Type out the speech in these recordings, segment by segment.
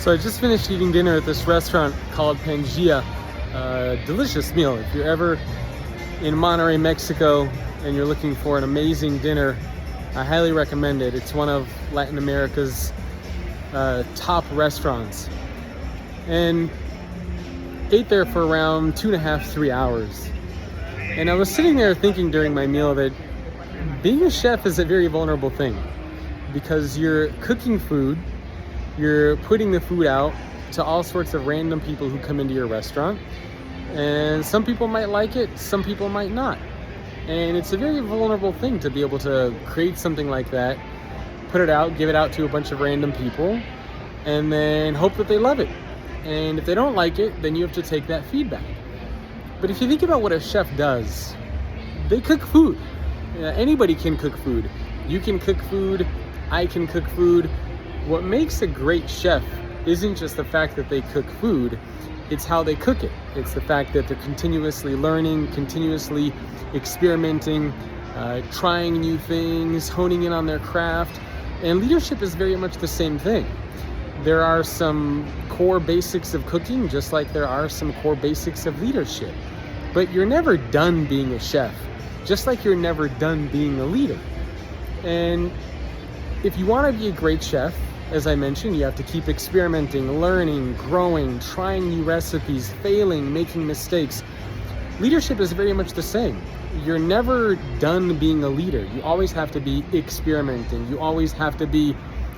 So I just finished eating dinner at this restaurant called Pangea. Delicious meal. If you're ever in Monterrey, Mexico, and you're looking for an amazing dinner, I highly recommend it. It's one of Latin America's top restaurants. And ate there for around 2.5, 3 hours. And I was sitting there thinking during my meal that being a chef is a very vulnerable thing, because you're cooking food, you're putting the food out to all sorts of random people who come into your restaurant. And some people might like it, some people might not. And it's a very vulnerable thing to be able to create something like that, put it out, give it out to a bunch of random people, and then hope that they love it. And if they don't like it, then you have to take that feedback. But if you think about what a chef does, they cook food. Anybody can cook food. You can cook food, I can cook food. What makes a great chef isn't just the fact that they cook food, it's how they cook it. It's the fact that they're continuously learning, continuously experimenting, trying new things, honing in on their craft. And leadership is very much the same thing. There are some core basics of cooking, just like there are some core basics of leadership. But you're never done being a chef, just like you're never done being a leader. And if you want to be a great chef, as I mentioned, you have to keep experimenting, learning, growing, trying new recipes, failing, making mistakes. Leadership is very much the same. You're never done being a leader. You always have to be experimenting. You always have to be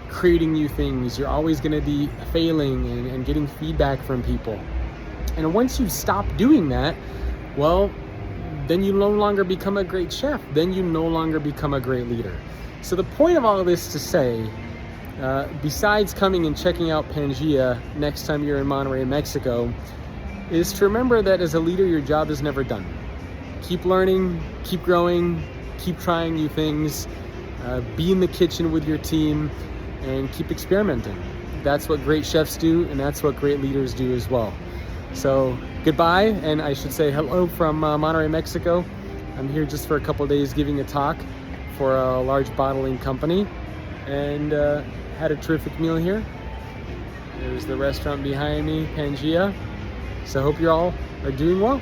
creating new things. You're always going to be failing and getting feedback from people. And once you stop doing that, well, then you no longer become a great chef. Then you no longer become a great leader. So the point of all of this to say, besides coming and checking out Pangea next time you're in Monterrey, Mexico, is to remember that as a leader, your job is never done. Keep learning, keep growing, keep trying new things, be in the kitchen with your team, and keep experimenting. That's what great chefs do, and that's what great leaders do as well. So goodbye, and I should say hello from Monterrey, Mexico. I'm here just for a couple of days giving a talk for a large bottling company, and had a terrific meal here. There's the restaurant behind me, Pangea. So I hope you all are doing well.